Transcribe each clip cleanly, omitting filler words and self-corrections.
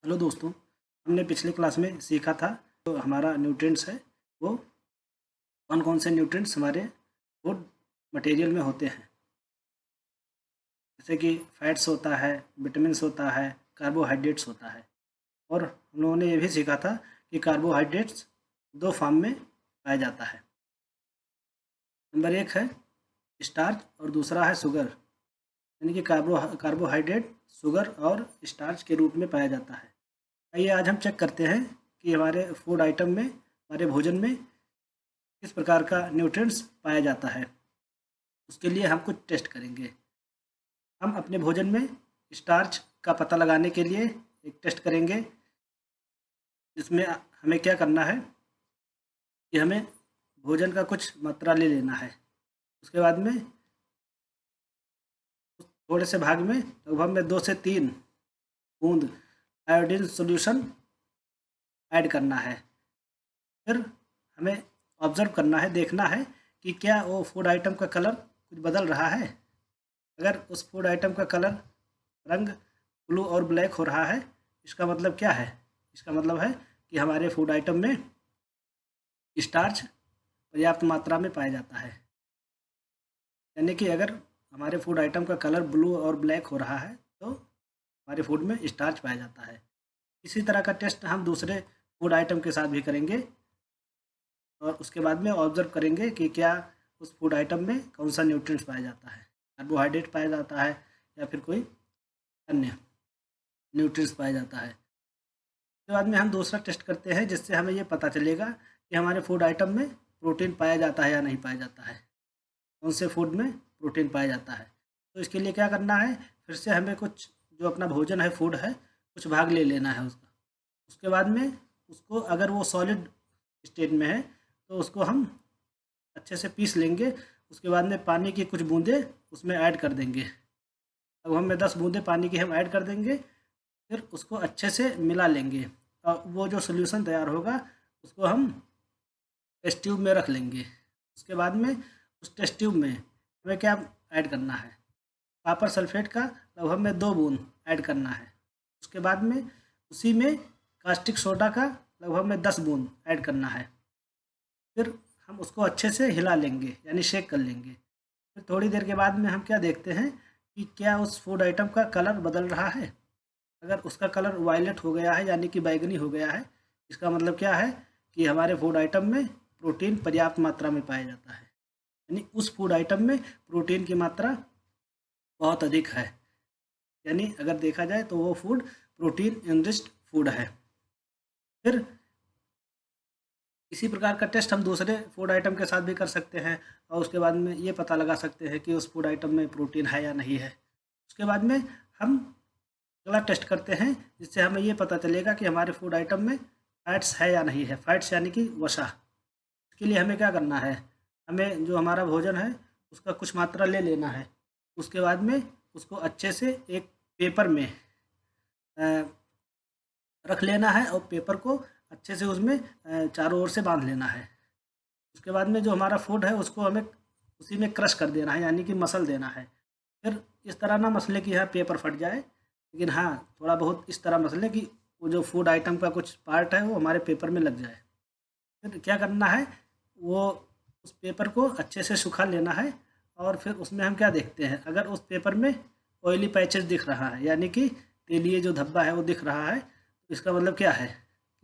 Hello दोस्तों, हमने पिछले क्लास में सीखा था तो हमारा न्यूट्रिएंट्स है वो कौन कौन से न्यूट्रिएंट्स हमारे फूड मटेरियल में होते हैं। जैसे कि फैट्स होता है, विटामिन्स होता है, कार्बोहाइड्रेट्स होता है। और हम लोगों ने ये भी सीखा था कि कार्बोहाइड्रेट्स दो फॉर्म में पाया जाता है। नंबर एक है स्टार्च और दूसरा है शुगर, यानी कि कार्बोहाइड्रेट शुगर और स्टार्च के रूप में पाया जाता है। आइए आज हम चेक करते हैं कि हमारे फूड आइटम में, हमारे भोजन में किस प्रकार का न्यूट्रिएंट्स पाया जाता है। उसके लिए हम कुछ टेस्ट करेंगे। हम अपने भोजन में स्टार्च का पता लगाने के लिए एक टेस्ट करेंगे, जिसमें हमें क्या करना है कि हमें भोजन का कुछ मात्रा ले लेना है। उसके बाद में थोड़े से भाग में लगभग में 2 से 3 बूंद आयोडीन सॉल्यूशन ऐड करना है। फिर हमें ऑब्जर्व करना है, देखना है कि क्या वो फूड आइटम का कलर कुछ बदल रहा है। अगर उस फूड आइटम का कलर रंग ब्लू और ब्लैक हो रहा है, इसका मतलब क्या है? इसका मतलब है कि हमारे फूड आइटम में स्टार्च पर्याप्त मात्रा में पाया जाता है। यानी कि अगर हमारे फूड आइटम का कलर ब्लू और ब्लैक हो रहा है तो हमारे फूड में स्टार्च पाया जाता है। इसी तरह का टेस्ट हम दूसरे फूड आइटम के साथ भी करेंगे और उसके बाद में ऑब्जर्व करेंगे कि क्या उस फूड आइटम में कौन सा न्यूट्रिएंट्स पाया जाता है, कार्बोहाइड्रेट पाया जाता है या फिर कोई अन्य न्यूट्रिएंट्स पाया जाता है। उसके बाद में हम दूसरा टेस्ट करते हैं, जिससे हमें ये पता चलेगा कि हमारे फूड आइटम में प्रोटीन पाया जाता है या नहीं पाया जाता है, कौन से फूड में प्रोटीन पाया जाता है। तो इसके लिए क्या करना है, फिर से हमें कुछ जो अपना भोजन है, फूड है, कुछ भाग ले लेना है उसका। उसके बाद में उसको, अगर वो सॉलिड स्टेट में है तो उसको हम अच्छे से पीस लेंगे। उसके बाद में पानी की कुछ बूंदें उसमें ऐड कर देंगे। अब हमें 10 बूंदें पानी की हम ऐड कर देंगे। फिर उसको अच्छे से मिला लेंगे और वो जो सोल्यूशन तैयार होगा उसको हम टेस्ट ट्यूब में रख लेंगे। उसके बाद में उस टेस्ट ट्यूब में हमें क्या ऐड करना है, कॉपर सल्फेट का लगभग में 2 बूंद ऐड करना है। उसके बाद में उसी में कास्टिक सोडा का लगभग में 10 बूंद ऐड करना है। फिर हम उसको अच्छे से हिला लेंगे, यानी शेक कर लेंगे। फिर थोड़ी देर के बाद में हम क्या देखते हैं कि क्या उस फूड आइटम का कलर बदल रहा है। अगर उसका कलर वायलेट हो गया है, यानी कि बैंगनी हो गया है, इसका मतलब क्या है कि हमारे फूड आइटम में प्रोटीन पर्याप्त मात्रा में पाया जाता है। यानी उस फूड आइटम में प्रोटीन की मात्रा बहुत अधिक है। यानी अगर देखा जाए तो वो फूड प्रोटीन इनरिच्ड फूड है। फिर इसी प्रकार का टेस्ट हम दूसरे फूड आइटम के साथ भी कर सकते हैं और उसके बाद में ये पता लगा सकते हैं कि उस फूड आइटम में प्रोटीन है या नहीं है। उसके बाद में हम अगला टेस्ट करते हैं, जिससे हमें ये पता चलेगा कि हमारे फूड आइटम में फैट्स है या नहीं है। फैट्स यानी कि वसा। इसके लिए हमें क्या करना है, हमें जो हमारा भोजन है उसका कुछ मात्रा ले लेना है। उसके बाद में उसको अच्छे से एक पेपर में रख लेना है और पेपर को अच्छे से उसमें चारों ओर से बांध लेना है। उसके बाद में जो हमारा फूड है उसको हमें उसी में क्रश कर देना है, यानी कि मसल देना है। फिर इस तरह ना मसले कि यहाँ पेपर फट जाए, लेकिन हाँ थोड़ा बहुत इस तरह मसले कि वो जो फूड आइटम का कुछ पार्ट है वो हमारे पेपर में लग जाए। फिर क्या करना है, वो उस पेपर को अच्छे से सुखा लेना है और फिर उसमें हम क्या देखते हैं, अगर उस पेपर में ऑयली पैचेस दिख रहा है, यानी कि तेलीय जो धब्बा है वो दिख रहा है, तो इसका मतलब क्या है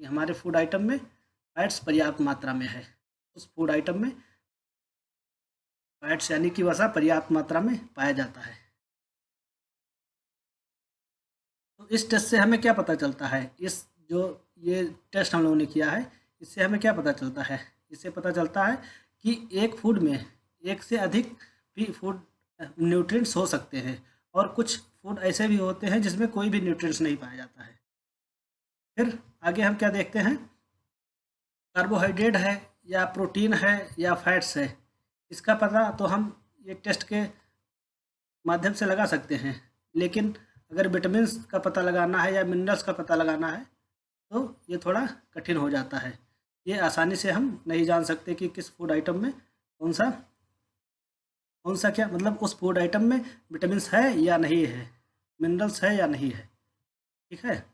कि हमारे फूड आइटम में फैट्स पर्याप्त मात्रा में है। उस फूड आइटम में फैट्स यानी कि वसा पर्याप्त मात्रा में पाया जाता है। तो इस टेस्ट से हमें क्या पता चलता है, इस जो ये टेस्ट हम लोगों ने किया है इससे हमें क्या पता चलता है? इससे पता चलता है कि एक फूड में एक से अधिक भी फूड न्यूट्रिएंट्स हो सकते हैं और कुछ फूड ऐसे भी होते हैं जिसमें कोई भी न्यूट्रिएंट्स नहीं पाया जाता है। फिर आगे हम क्या देखते हैं, कार्बोहाइड्रेट है या प्रोटीन है या फैट्स है, इसका पता तो हम ये टेस्ट के माध्यम से लगा सकते हैं। लेकिन अगर विटामिन्स का पता लगाना है या मिनरल्स का पता लगाना है तो ये थोड़ा कठिन हो जाता है। ये आसानी से हम नहीं जान सकते कि किस फूड आइटम में कौन सा क्या, मतलब उस फूड आइटम में विटामिन्स है या नहीं है, मिनरल्स है या नहीं है। ठीक है।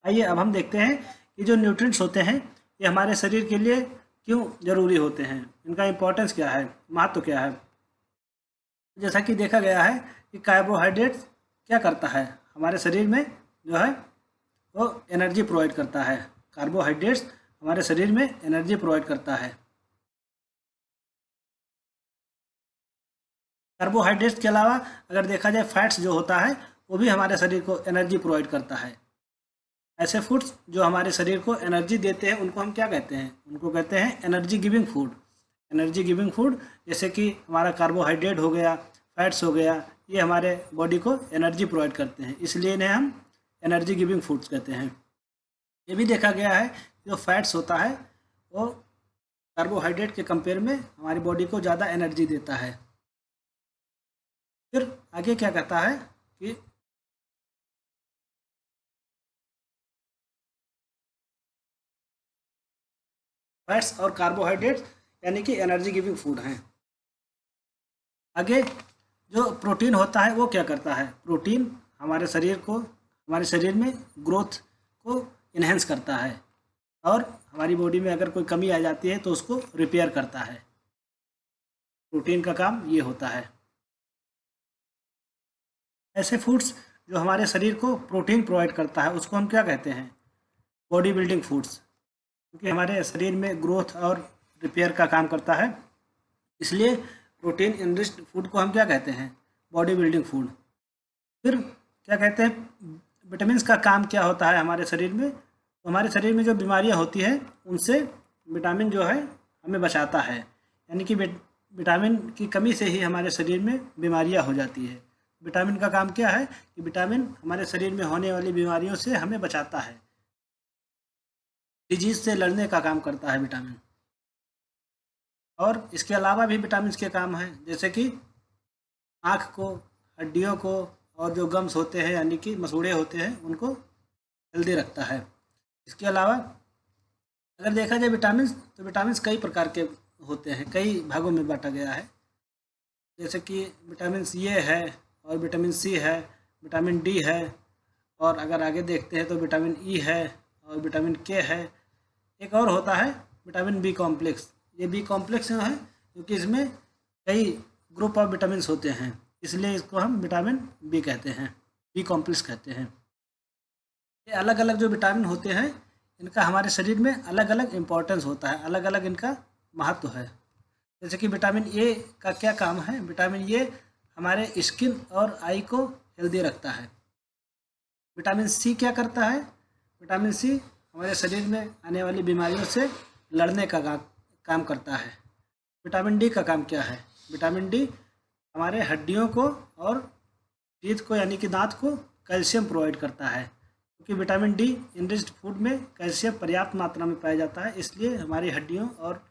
आइए अब हम देखते हैं कि जो न्यूट्रिएंट्स होते हैं ये हमारे शरीर के लिए क्यों जरूरी होते हैं, इनका इम्पोर्टेंस क्या है, महत्व क्या है। जैसा कि देखा गया है कि कार्बोहाइड्रेट्स क्या करता है हमारे शरीर में, जो है वो एनर्जी प्रोवाइड करता है। कार्बोहाइड्रेट्स हमारे शरीर में एनर्जी प्रोवाइड करता है। कार्बोहाइड्रेट्स के अलावा अगर देखा जाए फैट्स जो होता है वो भी हमारे शरीर को एनर्जी प्रोवाइड करता है। ऐसे फूड्स जो हमारे शरीर को एनर्जी देते हैं उनको हम क्या कहते हैं, उनको कहते हैं energy giving food. Energy giving food जैसे कि हमारा कार्बोहाइड्रेट हो गया, फैट्स हो गया, ये हमारे बॉडी को एनर्जी प्रोवाइड करते हैं, इसलिए इन्हें हम एनर्जी गिविंग फूड्स कहते हैं। ये भी देखा गया है जो फैट्स होता है वो कार्बोहाइड्रेट के कंपेयर में हमारी बॉडी को ज़्यादा एनर्जी देता है। फिर आगे क्या कहता है कि फैट्स और कार्बोहाइड्रेट्स यानी कि एनर्जी गिविंग फूड हैं। आगे जो प्रोटीन होता है वो क्या करता है, प्रोटीन हमारे शरीर में ग्रोथ को इन्हेंस करता है और हमारी बॉडी में अगर कोई कमी आ जाती है तो उसको रिपेयर करता है। प्रोटीन का काम ये होता है। ऐसे फूड्स जो हमारे शरीर को प्रोटीन प्रोवाइड करता है उसको हम क्या कहते हैं, बॉडी बिल्डिंग फूड्स, क्योंकि हमारे शरीर में ग्रोथ और रिपेयर का काम करता है, इसलिए प्रोटीन इनरिच्ड फूड को हम क्या कहते हैं, बॉडी बिल्डिंग फूड। फिर क्या कहते हैं, विटामिन का काम क्या होता है हमारे शरीर में, तो हमारे शरीर में जो बीमारियां होती हैं उनसे विटामिन जो है हमें बचाता है, यानी कि विटामिन की कमी से ही हमारे शरीर में बीमारियां हो जाती है। विटामिन का काम क्या है कि विटामिन हमारे शरीर में होने वाली बीमारियों से हमें बचाता है, डिजीज से लड़ने का काम करता है विटामिन। और इसके अलावा भी विटामिन के काम हैं, जैसे कि आँख को, हड्डियों को और जो गम्स होते हैं यानी कि मसूड़े होते हैं उनको हेल्दी रखता है। इसके अलावा अगर देखा जाए विटामिन, तो विटामिन कई प्रकार के होते हैं, कई भागों में बांटा गया है, जैसे कि विटामिन ए है और विटामिन सी है, विटामिन डी है, और अगर आगे देखते हैं तो विटामिन ई है और विटामिन के है। एक और होता है विटामिन बी कॉम्प्लेक्स। ये बी कॉम्प्लेक्स है क्योंकि इसमें कई ग्रुप ऑफ विटामिन होते हैं, इसलिए इसको हम विटामिन बी कहते हैं, बी कॉम्प्लेक्स कहते हैं। ये अलग अलग जो विटामिन होते हैं इनका हमारे शरीर में अलग अलग इम्पोर्टेंस होता है, अलग अलग इनका महत्व है। जैसे कि विटामिन ए का क्या काम है, विटामिन ए हमारे स्किन और आई को हेल्दी रखता है। विटामिन सी क्या करता है, विटामिन सी हमारे शरीर में आने वाली बीमारियों से लड़ने का काम करता है। विटामिन डी का काम क्या है, विटामिन डी हमारे हड्डियों को और टीथ को यानी कि दांत को कैल्शियम प्रोवाइड करता है, क्योंकि विटामिन डी इनरिच्ड फूड में कैल्शियम पर्याप्त मात्रा में पाया जाता है, इसलिए हमारी हड्डियों और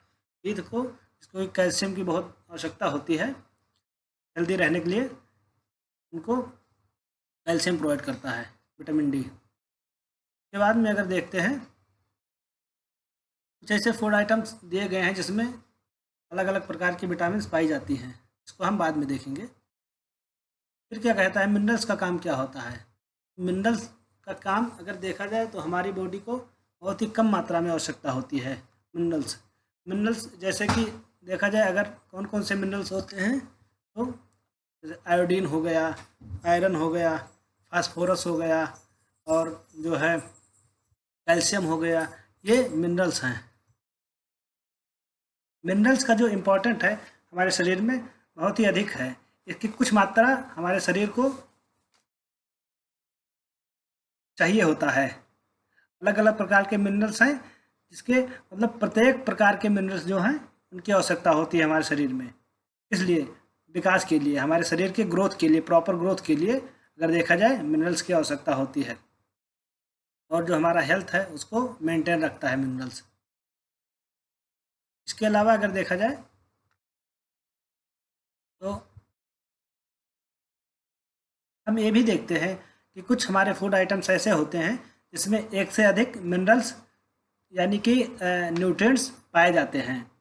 टीथ को इसको कैल्शियम की बहुत आवश्यकता होती है हेल्दी रहने के लिए, उनको कैल्शियम प्रोवाइड करता है विटामिन डी। के बाद में अगर देखते हैं कुछ ऐसे फूड आइटम्स दिए गए हैं जिसमें अलग अलग प्रकार की विटामिन पाई जाती हैं, इसको हम बाद में देखेंगे। फिर क्या कहता है, मिनरल्स का काम क्या होता है। मिनरल्स का काम अगर देखा जाए तो हमारी बॉडी को बहुत ही कम मात्रा में आवश्यकता होती है मिनरल्स जैसे कि देखा जाए अगर कौन कौन से मिनरल्स होते हैं, तो आयोडीन हो गया, आयरन हो गया, फास्फोरस हो गया और जो है कैल्शियम हो गया, ये मिनरल्स हैं। मिनरल्स का जो इम्पोर्टेंट है हमारे शरीर में बहुत ही अधिक है, इसकी कुछ मात्रा हमारे शरीर को चाहिए होता है। अलग अलग प्रकार के मिनरल्स हैं जिसके मतलब प्रत्येक प्रकार के मिनरल्स जो हैं उनकी आवश्यकता होती है हमारे शरीर में, इसलिए विकास के लिए, हमारे शरीर के ग्रोथ के लिए, प्रॉपर ग्रोथ के लिए अगर देखा जाए मिनरल्स की आवश्यकता होती है, और जो हमारा हेल्थ है उसको मेंटेन रखता है मिनरल्स। इसके अलावा अगर देखा जाए तो हम ये भी देखते हैं कि कुछ हमारे फूड आइटम्स ऐसे होते हैं जिसमें एक से अधिक मिनरल्स यानी कि न्यूट्रिएंट्स पाए जाते हैं,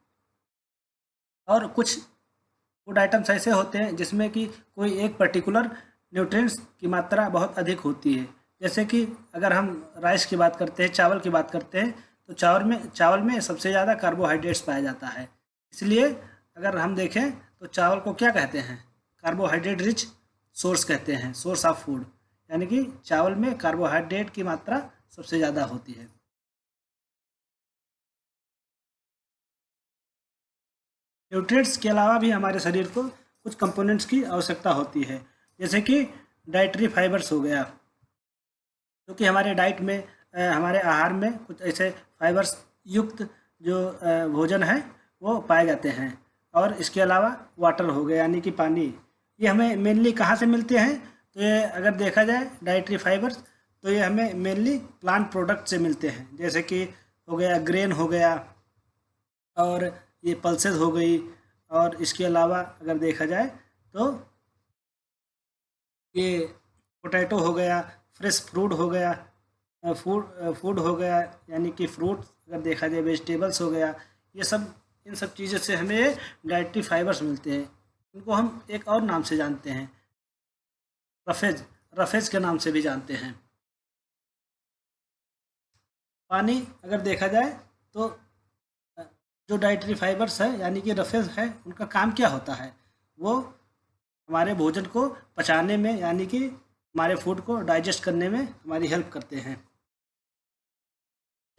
और कुछ फूड आइटम्स ऐसे होते हैं जिसमें कि कोई एक पर्टिकुलर न्यूट्रिएंट्स की मात्रा बहुत अधिक होती है, जैसे कि अगर हम राइस की बात करते हैं, चावल की बात करते हैं, तो चावल में सबसे ज़्यादा कार्बोहाइड्रेट्स पाया जाता है। इसलिए अगर हम देखें तो चावल को क्या कहते हैं, कार्बोहाइड्रेट रिच सोर्स कहते हैं, सोर्स ऑफ फूड, यानी कि चावल में कार्बोहाइड्रेट की मात्रा सबसे ज़्यादा होती है। न्यूट्रिएंट्स के अलावा भी हमारे शरीर को कुछ कंपोनेंट्स की आवश्यकता होती है, जैसे कि डाइटरी फाइबर्स हो गया, क्योंकि हमारे डाइट में हमारे आहार में कुछ ऐसे फाइबर्स युक्त जो भोजन है वो पाए जाते हैं। और इसके अलावा वाटर हो गया, यानी कि पानी, ये हमें मेनली कहाँ से मिलते हैं, तो ये अगर देखा जाए डाइटरी फाइबर्स, तो ये हमें मेनली प्लांट प्रोडक्ट से मिलते हैं, जैसे कि हो गया ग्रेन हो गया, और ये पल्सेस हो गई, और इसके अलावा अगर देखा जाए तो ये पोटैटो हो गया, फ्रेश फ्रूट हो गया, फूड हो गया, यानी कि फ्रूट अगर देखा जाए, वेजिटेबल्स हो गया, ये सब, इन सब चीज़ों से हमें डाइटरी फाइबर्स मिलते हैं। इनको हम एक और नाम से जानते हैं, रफेज के नाम से भी जानते हैं। पानी अगर देखा जाए तो जो डाइटरी फाइबर्स है यानी कि रफेज है, उनका काम क्या होता है, वो हमारे भोजन को पचाने में, यानी कि हमारे फूड को डाइजेस्ट करने में हमारी हेल्प करते हैं।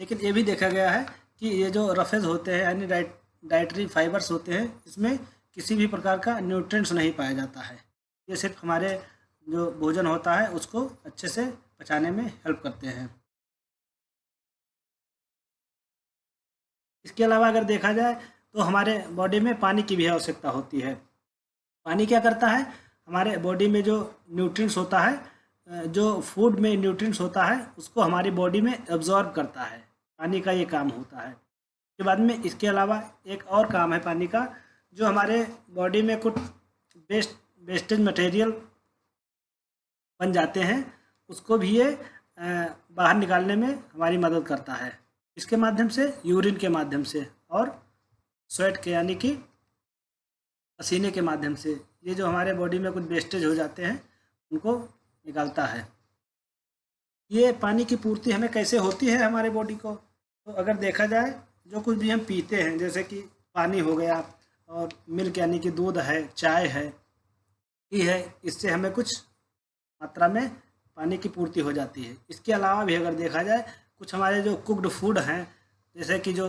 लेकिन ये भी देखा गया है कि ये जो रफेज होते हैं यानी डाइटरी फाइबर्स होते हैं, इसमें किसी भी प्रकार का न्यूट्रिएंट्स नहीं पाया जाता है। ये सिर्फ हमारे जो भोजन होता है उसको अच्छे से पचाने में हेल्प करते हैं। इसके अलावा अगर देखा जाए तो हमारे बॉडी में पानी की भी आवश्यकता होती है। पानी क्या करता है, हमारे बॉडी में जो न्यूट्रिएंट्स होता है, जो फूड में न्यूट्रिएंट्स होता है, उसको हमारी बॉडी में एब्जॉर्ब करता है। पानी का ये काम होता है। उसके बाद में इसके अलावा एक और काम है पानी का, जो हमारे बॉडी में कुछ वेस्टेज मटेरियल बन जाते हैं, उसको भी ये बाहर निकालने में हमारी मदद करता है। इसके माध्यम से, यूरिन के माध्यम से, और स्वेट के यानी कि पसीने के माध्यम से, ये जो हमारे बॉडी में कुछ वेस्टेज हो जाते हैं उनको निकालता है। ये पानी की पूर्ति हमें कैसे होती है हमारे बॉडी को, तो अगर देखा जाए जो कुछ भी हम पीते हैं, जैसे कि पानी हो गया, और मिल्क यानी कि दूध है, चाय है, घी है, इससे हमें कुछ मात्रा में पानी की पूर्ति हो जाती है। इसके अलावा भी अगर देखा जाए, कुछ हमारे जो कुक्ड फूड हैं, जैसे कि जो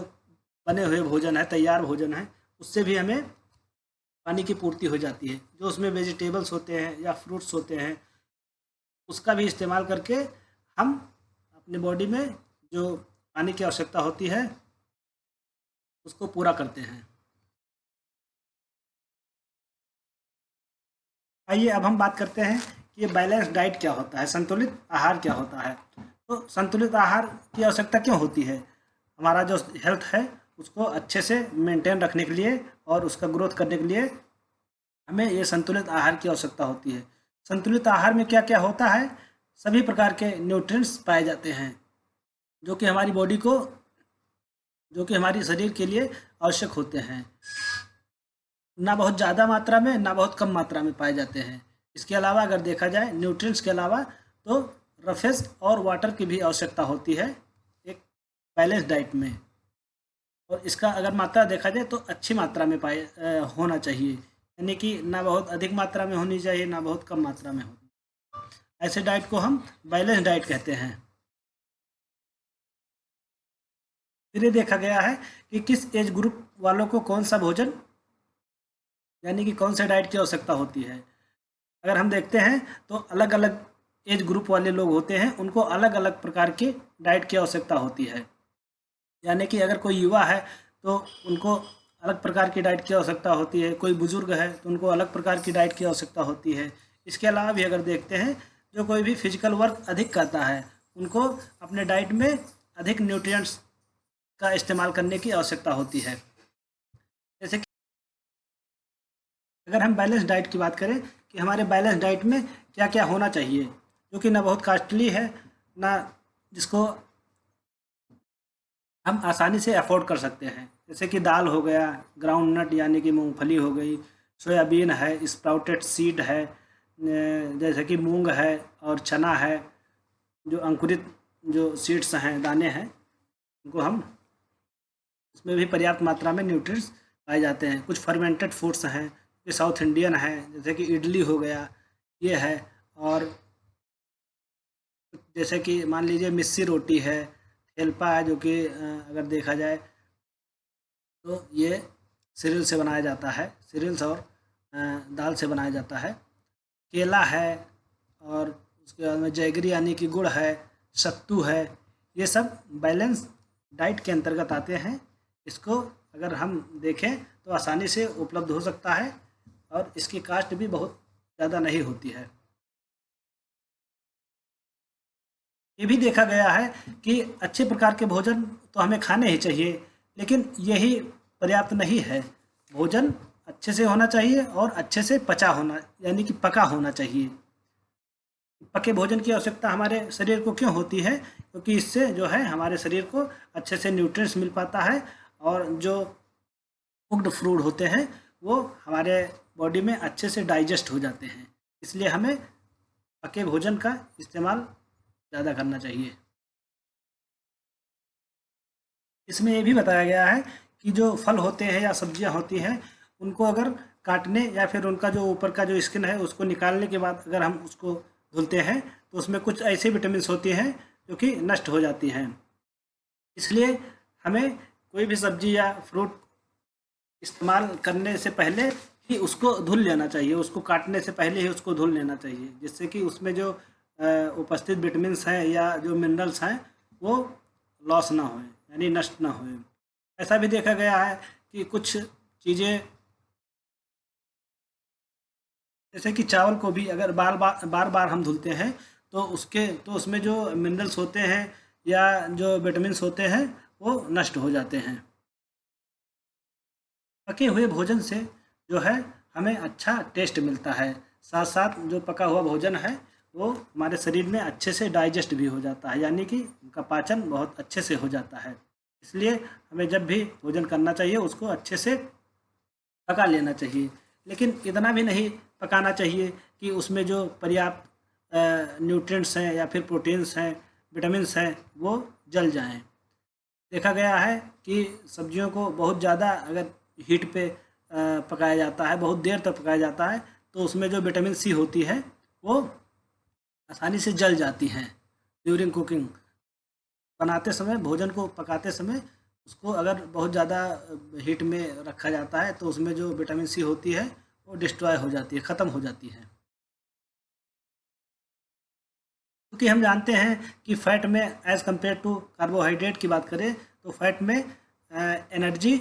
बने हुए भोजन है, तैयार भोजन है, उससे भी हमें पानी की पूर्ति हो जाती है। जो उसमें वेजिटेबल्स होते हैं या फ्रूट्स होते हैं, उसका भी इस्तेमाल करके हम अपने बॉडी में जो पानी की आवश्यकता होती है उसको पूरा करते हैं। आइए अब हम बात करते हैं कि ये बैलेंस डाइट क्या होता है, संतुलित आहार क्या होता है। तो संतुलित आहार की आवश्यकता क्यों होती है, हमारा जो हेल्थ है उसको अच्छे से मेंटेन रखने के लिए और उसका ग्रोथ करने के लिए हमें ये संतुलित आहार की आवश्यकता होती है। संतुलित आहार में क्या क्या होता है, सभी प्रकार के न्यूट्रिएंट्स पाए जाते हैं जो कि हमारी बॉडी को, जो कि हमारे शरीर के लिए आवश्यक होते हैं। ना बहुत ज़्यादा मात्रा में, ना बहुत कम मात्रा में पाए जाते हैं। इसके अलावा अगर देखा जाए न्यूट्रिएंट्स के अलावा, तो रफेज और वाटर की भी आवश्यकता होती है एक बैलेंस डाइट में। और इसका अगर मात्रा देखा जाए तो अच्छी मात्रा में होना चाहिए, यानी कि ना बहुत अधिक मात्रा में होनी चाहिए, ना बहुत कम मात्रा में होनी। ऐसे डाइट को हम बैलेंस डाइट कहते हैं। फिर ये देखा गया है कि किस एज ग्रुप वालों को कौन सा भोजन, यानी कि कौन से डाइट की आवश्यकता होती है। अगर हम देखते हैं तो अलग अलग एज ग्रुप वाले लोग होते हैं, उनको अलग अलग प्रकार की डाइट की आवश्यकता होती है। यानी कि अगर कोई युवा है तो उनको अलग प्रकार की डाइट की आवश्यकता होती है, कोई बुजुर्ग है तो उनको अलग प्रकार की डाइट की आवश्यकता होती है। इसके अलावा भी अगर देखते हैं, जो कोई भी फिजिकल वर्क अधिक करता है, उनको अपने डाइट में अधिक न्यूट्रिएंट्स का इस्तेमाल करने की आवश्यकता होती है। जैसे कि अगर हम बैलेंस डाइट की बात करें कि हमारे बैलेंस डाइट में क्या क्या होना चाहिए, जो कि ना बहुत कॉस्टली है, ना जिसको हम आसानी से अफोर्ड कर सकते हैं। जैसे कि दाल हो गया, ग्राउंड नट यानी कि मूंगफली हो गई, सोयाबीन है, स्प्राउटेड सीड है, जैसे कि मूंग है और चना है, जो अंकुरित जो सीड्स हैं, दाने हैं, उनको हम, उसमें भी पर्याप्त मात्रा में न्यूट्रिएंट्स पाए जाते हैं। कुछ फर्मेंटेड फूड्स हैं, ये साउथ इंडियन है, जैसे कि इडली हो गया, ये है। और जैसे कि मान लीजिए मिस्सी रोटी है, थेलपा है, जो कि अगर देखा जाए तो ये सीरियल से बनाया जाता है, सीरियल्स और दाल से बनाया जाता है। केला है, और उसके बाद में जैगरी यानी कि गुड़ है, सत्तू है, ये सब बैलेंस डाइट के अंतर्गत आते हैं। इसको अगर हम देखें तो आसानी से उपलब्ध हो सकता है, और इसकी कास्ट भी बहुत ज़्यादा नहीं होती है। ये भी देखा गया है कि अच्छे प्रकार के भोजन तो हमें खाने ही चाहिए, लेकिन यही पर्याप्त नहीं है। भोजन अच्छे से होना चाहिए और अच्छे से पचा होना, यानी कि पका होना चाहिए। पके भोजन की आवश्यकता हमारे शरीर को क्यों होती है? क्योंकि इससे जो है हमारे शरीर को अच्छे से न्यूट्रिएंट्स मिल पाता है, और जो कुक्ड फूड होते हैं वो हमारे बॉडी में अच्छे से डाइजेस्ट हो जाते हैं। इसलिए हमें पके भोजन का इस्तेमाल ज़्यादा करना चाहिए। इसमें ये भी बताया गया है कि जो फल होते हैं या सब्जियां होती हैं, उनको अगर काटने या फिर उनका जो ऊपर का जो स्किन है उसको निकालने के बाद अगर हम उसको धुलते हैं तो उसमें कुछ ऐसे विटामिन होती हैं जो कि नष्ट हो जाती हैं। इसलिए हमें कोई भी सब्जी या फ्रूट इस्तेमाल करने से पहले ही उसको धुल लेना चाहिए, उसको काटने से पहले ही उसको धुल लेना चाहिए, जिससे कि उसमें जो उपस्थित विटामिन्स हैं या जो मिनरल्स हैं वो लॉस ना होए, यानी नष्ट ना होए। ऐसा भी देखा गया है कि कुछ चीज़ें, जैसे कि चावल को भी अगर बार बार हम धुलते हैं तो उसमें जो मिनरल्स होते हैं या जो विटामिन्स होते हैं वो नष्ट हो जाते हैं। पके हुए भोजन से जो है हमें अच्छा टेस्ट मिलता है, साथ साथ जो पका हुआ भोजन है वो हमारे शरीर में अच्छे से डाइजेस्ट भी हो जाता है, यानी कि उनका पाचन बहुत अच्छे से हो जाता है। इसलिए हमें जब भी भोजन करना चाहिए उसको अच्छे से पका लेना चाहिए, लेकिन इतना भी नहीं पकाना चाहिए कि उसमें जो पर्याप्त न्यूट्रिएंट्स हैं या फिर प्रोटीन्स हैं, विटामिन्स हैं, वो जल जाएं। देखा गया है कि सब्जियों को बहुत ज़्यादा अगर हीट पे पकाया जाता है, बहुत देर तक पकाया जाता है, तो उसमें जो विटामिन सी होती है वो आसानी से जल जाती हैं ड्यूरिंग कुकिंग। बनाते समय, भोजन को पकाते समय उसको अगर बहुत ज़्यादा हीट में रखा जाता है तो उसमें जो विटामिन सी होती है वो डिस्ट्रॉय हो जाती है, ख़त्म हो जाती है। क्योंकि हम जानते हैं कि फैट में एज़ कम्पेयर टू कार्बोहाइड्रेट की बात करें तो फैट में एनर्जी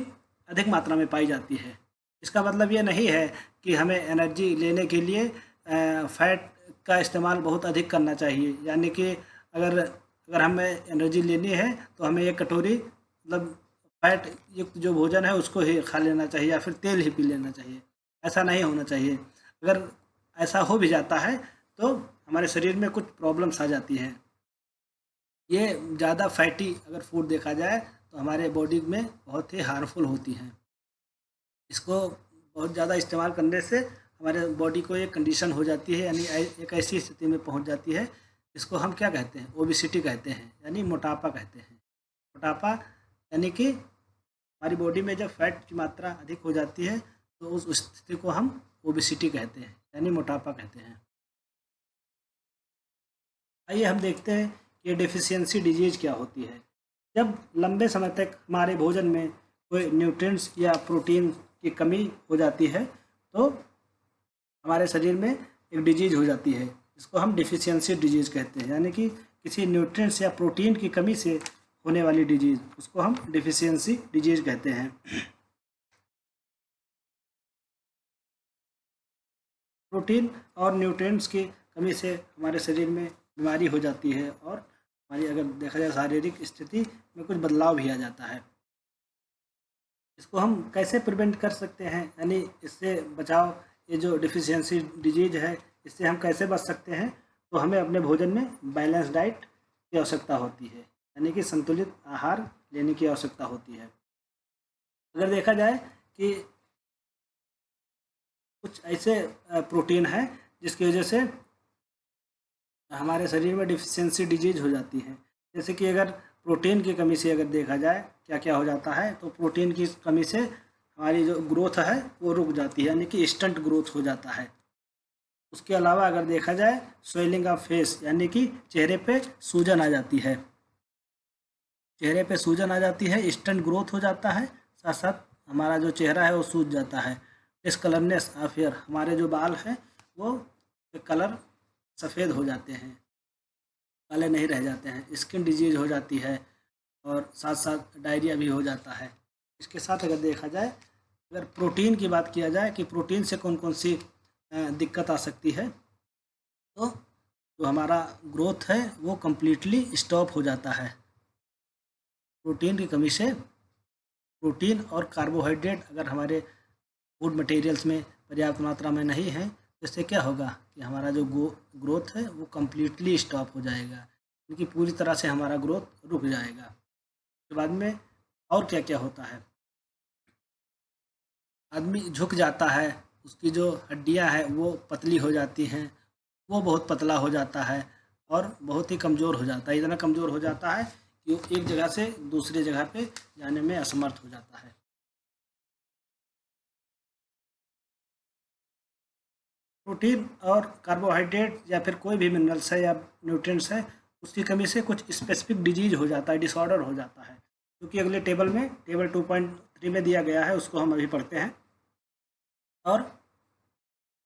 अधिक मात्रा में पाई जाती है। इसका मतलब ये नहीं है कि हमें एनर्जी लेने के लिए फैट का इस्तेमाल बहुत अधिक करना चाहिए, यानी कि अगर हमें एनर्जी लेनी है तो हमें एक कटोरी मतलब फैट युक्त जो भोजन है उसको ही खा लेना चाहिए या फिर तेल ही पी लेना चाहिए। ऐसा नहीं होना चाहिए। अगर ऐसा हो भी जाता है तो हमारे शरीर में कुछ प्रॉब्लम्स आ जाती हैं। ये ज़्यादा फैटी अगर फूड देखा जाए तो हमारे बॉडी में बहुत ही हार्मफुल होती हैं। इसको बहुत ज़्यादा इस्तेमाल करने से हमारे बॉडी को एक कंडीशन हो जाती है, यानी एक ऐसी स्थिति में पहुंच जाती है जिसको हम क्या कहते हैं, ओबिसिटी कहते हैं, यानी मोटापा कहते हैं। मोटापा यानी कि हमारी बॉडी में जब फैट की मात्रा अधिक हो जाती है तो उस स्थिति को हम ओबिसिटी कहते हैं, यानी मोटापा कहते हैं। आइए हम देखते हैं कि ये डेफिशिएंसी डिजीज क्या होती है। जब लंबे समय तक हमारे भोजन में कोई न्यूट्रिएंट्स या प्रोटीन की कमी हो जाती है तो हमारे शरीर में एक डिजीज हो जाती है, जिसको हम डिफिशियंसी डिजीज कहते हैं, यानी कि किसी न्यूट्रिएंट्स या प्रोटीन की कमी से होने वाली डिजीज, उसको हम डिफिशियंसी डिजीज कहते हैं। प्रोटीन और न्यूट्रिएंट्स की कमी से हमारे शरीर में बीमारी हो जाती है, और हमारी अगर देखा जाए शारीरिक स्थिति में कुछ बदलाव भी आ जाता है। इसको हम कैसे प्रिवेंट कर सकते हैं, यानी इससे बचाव, ये जो डिफिशियंसी डिजीज है इससे हम कैसे बच सकते हैं? तो हमें अपने भोजन में बैलेंस डाइट की आवश्यकता होती है, यानी कि संतुलित आहार लेने की आवश्यकता होती है। अगर देखा जाए कि कुछ ऐसे प्रोटीन हैं जिसकी वजह से हमारे शरीर में डिफिशियंसी डिजीज हो जाती है। जैसे कि अगर प्रोटीन की कमी से अगर देखा जाए क्या क्या हो जाता है, तो प्रोटीन की कमी से हमारी जो ग्रोथ है वो रुक जाती है, यानी कि इंस्टेंट ग्रोथ हो जाता है। उसके अलावा अगर देखा जाए स्वेलिंग ऑफ फेस, यानी कि चेहरे पे सूजन आ जाती है, चेहरे पे सूजन आ जाती है, इंस्टेंट ग्रोथ हो जाता है, साथ साथ हमारा जो चेहरा है वो सूज जाता है। डिसकलरनेस ऑफ हेयर, हमारे जो बाल हैं वो कलर सफ़ेद हो जाते हैं, काले नहीं रह जाते हैं। स्किन डिजीज हो जाती है और साथ साथ डायरिया भी हो जाता है। इसके साथ अगर देखा जाए, अगर प्रोटीन की बात किया जाए कि प्रोटीन से कौन कौन सी दिक्कत आ सकती है, तो जो हमारा ग्रोथ है वो कम्प्लीटली स्टॉप हो जाता है। प्रोटीन की कमी से प्रोटीन और कार्बोहाइड्रेट अगर हमारे फूड मटेरियल्स में पर्याप्त मात्रा में नहीं है, तो इससे क्या होगा कि हमारा जो ग्रोथ है वो कम्प्लीटली स्टॉप हो जाएगा, क्योंकि पूरी तरह से हमारा ग्रोथ रुक जाएगा। उसके बाद में और क्या क्या होता है, आदमी झुक जाता है, उसकी जो हड्डियां हैं वो पतली हो जाती हैं, वो बहुत पतला हो जाता है और बहुत ही कमज़ोर हो जाता है। इतना कमज़ोर हो जाता है कि वो एक जगह से दूसरी जगह पे जाने में असमर्थ हो जाता है। प्रोटीन और कार्बोहाइड्रेट या फिर कोई भी मिनरल्स है या न्यूट्रिएंट्स है, उसकी कमी से कुछ स्पेसिफिक डिजीज हो जाता है, डिसऑर्डर हो जाता है, क्योंकि अगले टेबल में टेबल 2.3 में दिया गया है, उसको हम अभी पढ़ते हैं। और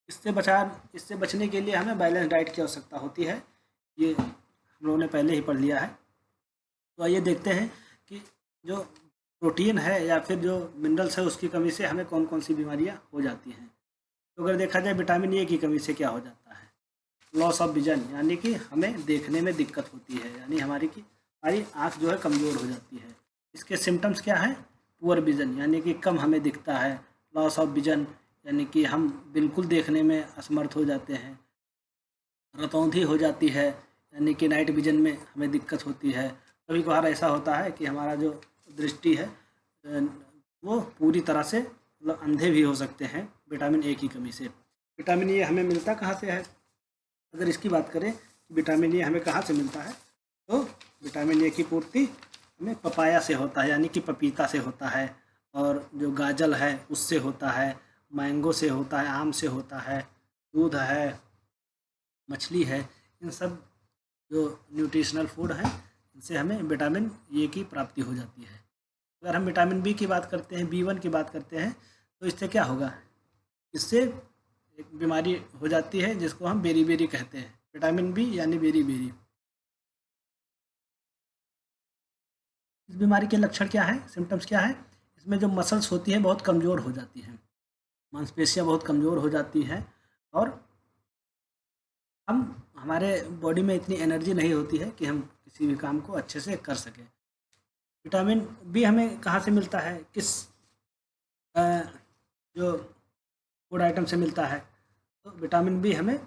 इससे बचने के लिए हमें बैलेंस डाइट की आवश्यकता होती है, ये हम लोगों ने पहले ही पढ़ लिया है। तो आइए देखते हैं कि जो प्रोटीन है या फिर जो मिनरल्स है उसकी कमी से हमें कौन कौन सी बीमारियां हो जाती हैं। तो अगर देखा जाए विटामिन ए की कमी से क्या हो जाता है, लॉस ऑफ विजन, यानी कि हमें देखने में दिक्कत होती है, यानी हमारी आँख जो है कमज़ोर हो जाती है। इसके सिम्टम्स क्या हैं, पुअर विजन, यानी कि कम हमें दिखता है, लॉस ऑफ विजन यानी कि हम बिल्कुल देखने में असमर्थ हो जाते हैं, रतौंधी हो जाती है, यानी कि नाइट विजन में हमें दिक्कत होती है। कभी कभार ऐसा होता है कि हमारा जो दृष्टि है वो पूरी तरह से मतलब अंधे भी हो सकते हैं विटामिन ए की कमी से। विटामिन ए हमें मिलता कहाँ से है, अगर इसकी बात करें कि विटामिन ए हमें कहाँ से मिलता है, तो विटामिन ए की पूर्ति हमें पपाया से होता है, यानी कि पपीता से होता है, और जो गाजल है उससे होता है, मैंगो से होता है, आम से होता है, दूध है, मछली है। इन सब जो न्यूट्रिशनल फूड हैं इनसे हमें विटामिन ए की प्राप्ति हो जाती है। अगर हम विटामिन बी की बात करते हैं, B1 की बात करते हैं, तो इससे क्या होगा, इससे एक बीमारी हो जाती है जिसको हम बेरी बेरी कहते हैं, विटामिन बी यानी बेरी बेरी। इस बीमारी के लक्षण क्या है, सिम्टम्स क्या है, इसमें जो मसल्स होती हैं बहुत कमज़ोर हो जाती हैं, मांसपेशियाँ बहुत कमज़ोर हो जाती हैं, और हमारे बॉडी में इतनी एनर्जी नहीं होती है कि हम किसी भी काम को अच्छे से कर सकें। विटामिन बी हमें कहाँ से मिलता है, किस जो फूड आइटम से मिलता है, तो विटामिन बी हमें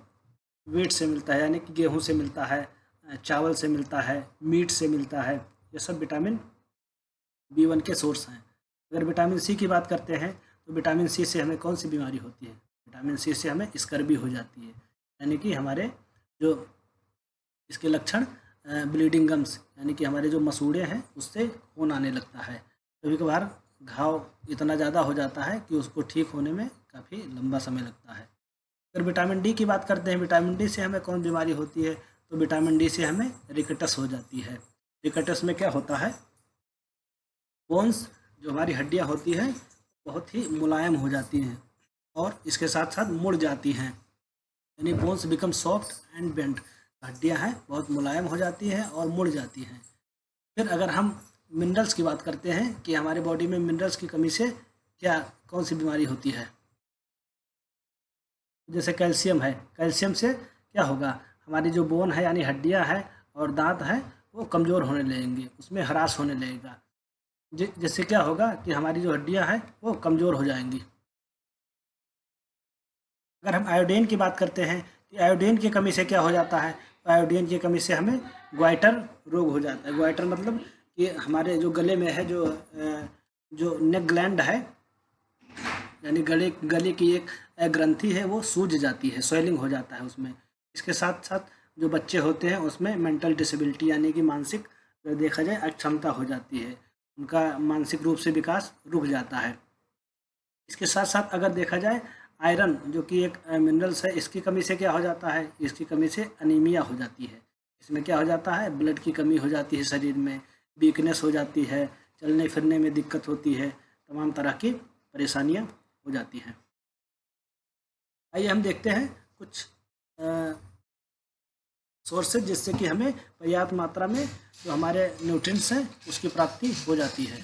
वीट से मिलता है, यानी कि गेहूं से मिलता है, चावल से मिलता है, मीट से मिलता है। ये सब विटामिन B1 के सोर्स हैं। अगर विटामिन सी की बात करते हैं, तो विटामिन सी से हमें कौन सी बीमारी होती है, विटामिन सी से हमें स्कर्वी हो जाती है, यानी कि हमारे जो इसके लक्षण ब्लीडिंग गम्स, यानी कि हमारे जो मसूड़े हैं उससे खून आने लगता है। कभी कभार घाव इतना ज़्यादा हो जाता है कि उसको ठीक होने में काफ़ी लंबा समय लगता है। अगर विटामिन डी की बात करते हैं, विटामिन डी से हमें कौन बीमारी होती है, तो विटामिन डी से हमें रिकेटस हो जाती है। रिकेटस में क्या होता है, बोन्स जो हमारी हड्डियां होती हैं बहुत ही मुलायम हो जाती हैं और इसके साथ साथ मुड़ जाती हैं, यानी bones become soft and bend, हड्डियां हैं बहुत मुलायम हो जाती हैं और मुड़ जाती हैं। फिर अगर हम मिनरल्स की बात करते हैं कि हमारे बॉडी में मिनरल्स की कमी से क्या कौन सी बीमारी होती है, जैसे कैल्शियम है, कैल्शियम से क्या होगा, हमारी जो बोन है यानी हड्डियां हैं और दांत हैं वो कमज़ोर होने लगेंगे, उसमें ह्रास होने लगेगा, जिससे क्या होगा कि हमारी जो हड्डियां हैं वो कमज़ोर हो जाएंगी। अगर हम आयोडीन की बात करते हैं कि आयोडीन की कमी से क्या हो जाता है, तो आयोडीन की कमी से हमें ग्वाइटर रोग हो जाता है। ग्वाइटर मतलब कि हमारे जो गले में है जो नेक ग्लैंड है, यानी गले की एक ग्रंथि है वो सूज जाती है, स्वेलिंग हो जाता है उसमें। इसके साथ साथ जो बच्चे होते हैं उसमें मेंटल डिसेबिलिटी यानी कि मानसिक अगर देखा जाए अक्षमता हो जाती है, उनका मानसिक रूप से विकास रुक जाता है। इसके साथ साथ अगर देखा जाए आयरन जो कि एक मिनरल्स है, इसकी कमी से क्या हो जाता है, इसकी कमी से अनीमिया हो जाती है। इसमें क्या हो जाता है, ब्लड की कमी हो जाती है, शरीर में वीकनेस हो जाती है, चलने फिरने में दिक्कत होती है, तमाम तरह की परेशानियां हो जाती हैं। आइए हम देखते हैं कुछ सोर्सेज जिससे कि हमें पर्याप्त मात्रा में जो हमारे न्यूट्रिएंट्स हैं उसकी प्राप्ति हो जाती है।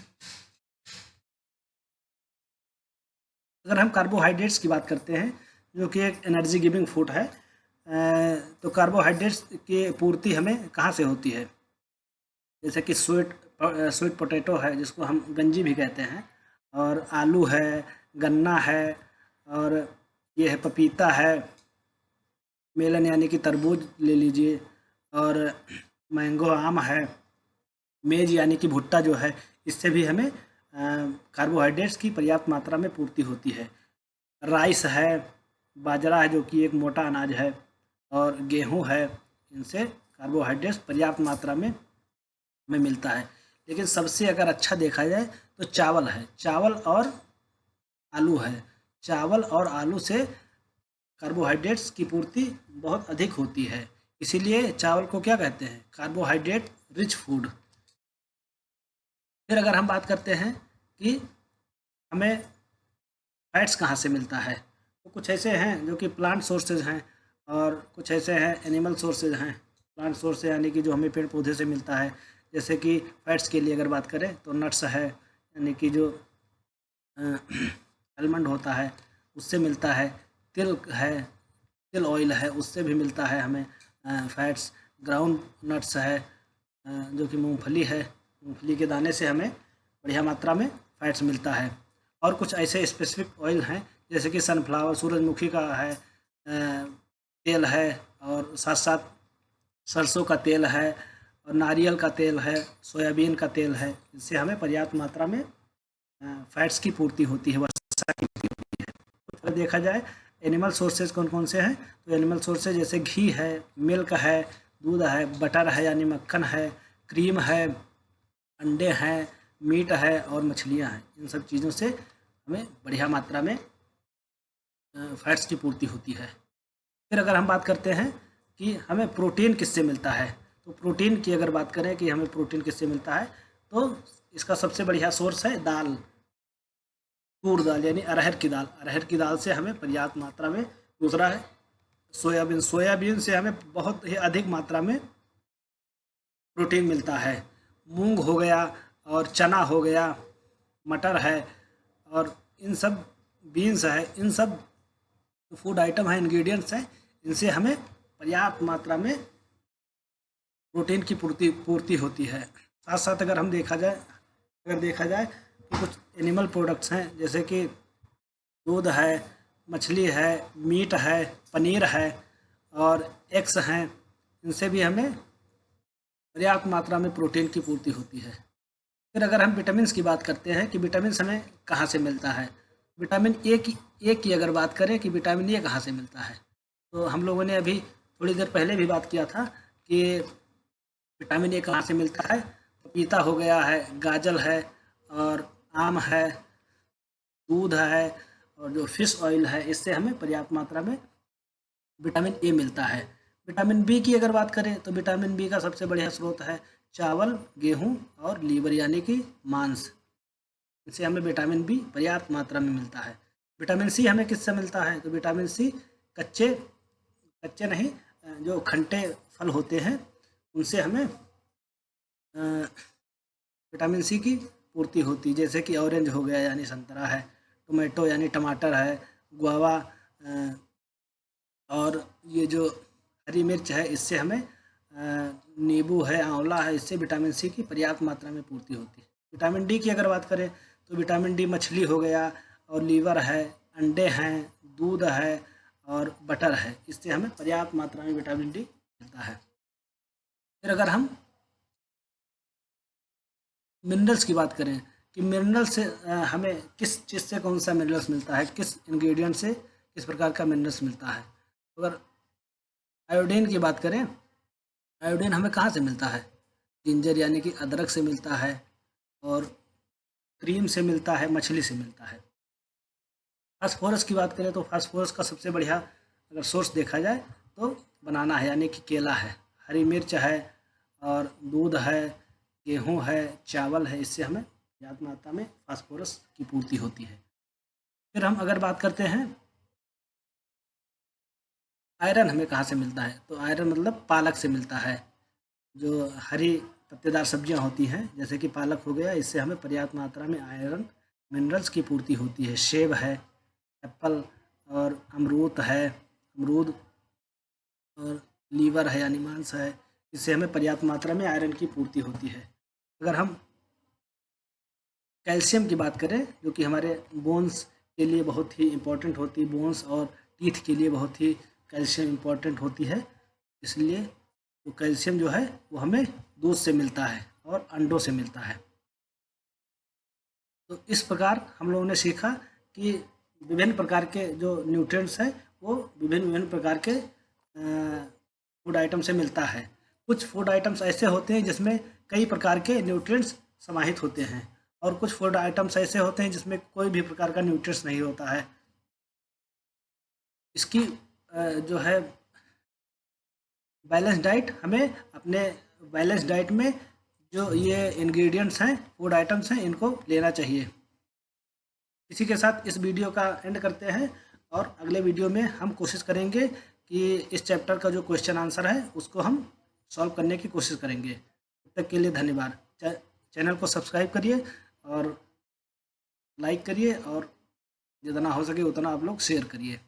अगर हम कार्बोहाइड्रेट्स की बात करते हैं जो कि एक एनर्जी गिविंग फूड है, तो कार्बोहाइड्रेट्स की पूर्ति हमें कहाँ से होती है, जैसे कि स्वीट पोटैटो है जिसको हम गंजी भी कहते हैं, और आलू है, गन्ना है, और ये है पपीता है, मेलन यानी कि तरबूज ले लीजिए, और मैंगो आम है, मेज यानी कि भुट्टा जो है, इससे भी हमें कार्बोहाइड्रेट्स की पर्याप्त मात्रा में पूर्ति होती है। राइस है, बाजरा है जो कि एक मोटा अनाज है, और गेहूं है, इनसे कार्बोहाइड्रेट्स पर्याप्त मात्रा में हमें मिलता है। लेकिन सबसे अगर अच्छा देखा जाए तो चावल है, चावल और आलू है। चावल और आलू से कार्बोहाइड्रेट्स की पूर्ति बहुत अधिक होती है, इसीलिए चावल को क्या कहते हैं, कार्बोहाइड्रेट रिच फूड। फिर अगर हम बात करते हैं कि हमें फैट्स कहाँ से मिलता है, तो कुछ ऐसे हैं जो कि प्लांट सोर्सेज हैं और कुछ ऐसे हैं एनिमल सोर्सेज हैं। प्लांट सोर्स यानी कि जो हमें पेड़ पौधे से मिलता है, जैसे कि फैट्स के लिए अगर बात करें तो नट्स है, यानी कि जो आलमंड होता है उससे मिलता है, तिल है, तिल ऑयल है, उससे भी मिलता है हमें फैट्स। ग्राउंड नट्स है जो कि मूंगफली है, मूंगफली के दाने से हमें बढ़िया मात्रा में फैट्स मिलता है। और कुछ ऐसे स्पेसिफिक ऑयल हैं जैसे कि सनफ्लावर, सूरजमुखी का है तेल है, और साथ साथ सरसों का तेल है, और नारियल का तेल है, सोयाबीन का तेल है, इससे हमें पर्याप्त मात्रा में फैट्स की पूर्ति होती है, वसा की पूर्ति होती है। तो अगर देखा जाए एनिमल सोर्सेज कौन कौन से हैं, तो एनिमल सोर्सेज जैसे घी है, मिल्क है, दूध है, बटर है यानी मक्खन है, क्रीम है, अंडे हैं, मीट है और मछलियां हैं। इन सब चीज़ों से हमें बढ़िया मात्रा में फैट्स की पूर्ति होती है। फिर अगर हम बात करते हैं कि हमें प्रोटीन किससे मिलता है, तो प्रोटीन की अगर बात करें कि हमें प्रोटीन किससे मिलता है, तो इसका सबसे बढ़िया सोर्स है दाल, तूर दाल यानी अरहर की दाल। अरहर की दाल से हमें पर्याप्त मात्रा में। दूसरा है सोयाबीन, सोयाबीन से हमें बहुत ही अधिक मात्रा में प्रोटीन मिलता है। मूंग हो गया और चना हो गया, मटर है, और इन सब बीन्स है, इन सब फूड आइटम है, इंग्रेडिएंट्स हैं, इनसे हमें पर्याप्त मात्रा में प्रोटीन की पूर्ति होती है। साथ साथ अगर देखा जाए तो कुछ एनिमल प्रोडक्ट्स हैं जैसे कि दूध है, मछली है, मीट है, पनीर है और एग्स हैं, इनसे भी हमें पर्याप्त मात्रा में प्रोटीन की पूर्ति होती है। फिर अगर हम विटामिन की बात करते हैं कि विटामिन हमें कहाँ से मिलता है, विटामिन ए की अगर बात करें कि विटामिन ए कहाँ से मिलता है, तो हम लोगों ने अभी थोड़ी देर पहले भी बात किया था कि विटामिन ए कहाँ से मिलता है। पपीता हो गया है, गाजर है, और आम है, दूध है, और जो फिश ऑयल है, इससे हमें पर्याप्त मात्रा में विटामिन ए मिलता है। विटामिन बी की अगर बात करें तो विटामिन बी का सबसे बढ़िया स्रोत है चावल, गेहूं और लीवर यानी कि मांस, इससे हमें विटामिन बी पर्याप्त मात्रा में मिलता है। विटामिन सी हमें किससे मिलता है, तो विटामिन सी कच्चे कच्चे नहीं, जो खंटे फल होते हैं उनसे हमें विटामिन सी की पूर्ति होती है, जैसे कि ऑरेंज हो गया यानी संतरा है, टोमेटो यानी टमाटर है, गुआवा, और ये जो हरी मिर्च है इससे हमें, नींबू है, आंवला है, इससे विटामिन सी की पर्याप्त मात्रा में पूर्ति होती है। विटामिन डी की अगर बात करें तो विटामिन डी मछली हो गया, और लीवर है, अंडे हैं, दूध है और बटर है, इससे हमें पर्याप्त मात्रा में विटामिन डी मिलता है। फिर अगर हम मिनरल्स की बात करें कि मिनरल से हमें किस चीज़ से कौन सा मिनरल्स मिलता है, किस इंग्रेडिएंट से किस प्रकार का मिनरल्स मिलता है। अगर आयोडीन की बात करें आयोडीन हमें कहाँ से मिलता है? जिंजर यानी कि अदरक से मिलता है, और क्रीम से मिलता है, मछली से मिलता है। फास्फोरस की बात करें तो फास्फोरस का सबसे बढ़िया अगर सोर्स देखा जाए तो बनाना है, यानी कि केला है, हरी मिर्च है, और दूध है, गेहूँ है, चावल है। इससे हमें पर्याप्त मात्रा में फास्फोरस की पूर्ति होती है। फिर हम अगर बात करते हैं आयरन हमें कहाँ से मिलता है, तो आयरन मतलब पालक से मिलता है। जो हरी पत्तेदार सब्जियां होती हैं जैसे कि पालक हो गया, इससे हमें पर्याप्त मात्रा में आयरन मिनरल्स की पूर्ति होती है। सेब है, एप्पल और अमरूद और लीवर है यानी मांस है, इससे हमें पर्याप्त मात्रा में आयरन की पूर्ति होती है। अगर हम कैल्शियम की बात करें जो कि हमारे बोन्स के लिए बहुत ही इम्पोर्टेंट होती है, बोन्स और टीथ के लिए बहुत ही कैल्शियम इम्पोर्टेंट होती है, इसलिए तो कैल्शियम जो है वो हमें दूध से मिलता है और अंडों से मिलता है। तो इस प्रकार हम लोगों ने सीखा कि विभिन्न प्रकार के जो न्यूट्रिएंट्स हैं वो विभिन्न विभिन्न प्रकार के फूड आइटम से मिलता है। कुछ फूड आइटम्स ऐसे होते हैं जिसमें कई प्रकार के न्यूट्रिएंट्स समाहित होते हैं, और कुछ फूड आइटम्स ऐसे होते हैं जिसमें कोई भी प्रकार का न्यूट्रिएंट्स नहीं होता है। इसकी जो है बैलेंस डाइट, हमें अपने बैलेंस डाइट में जो ये इंग्रेडिएंट्स हैं, फूड आइटम्स हैं, इनको लेना चाहिए। इसी के साथ इस वीडियो का एंड करते हैं, और अगले वीडियो में हम कोशिश करेंगे कि इस चैप्टर का जो क्वेश्चन आंसर है उसको हम सॉल्व करने की कोशिश करेंगे। तब तक के लिए धन्यवाद। चैनल को सब्सक्राइब करिए और लाइक करिए, और जितना हो सके उतना आप लोग शेयर करिए।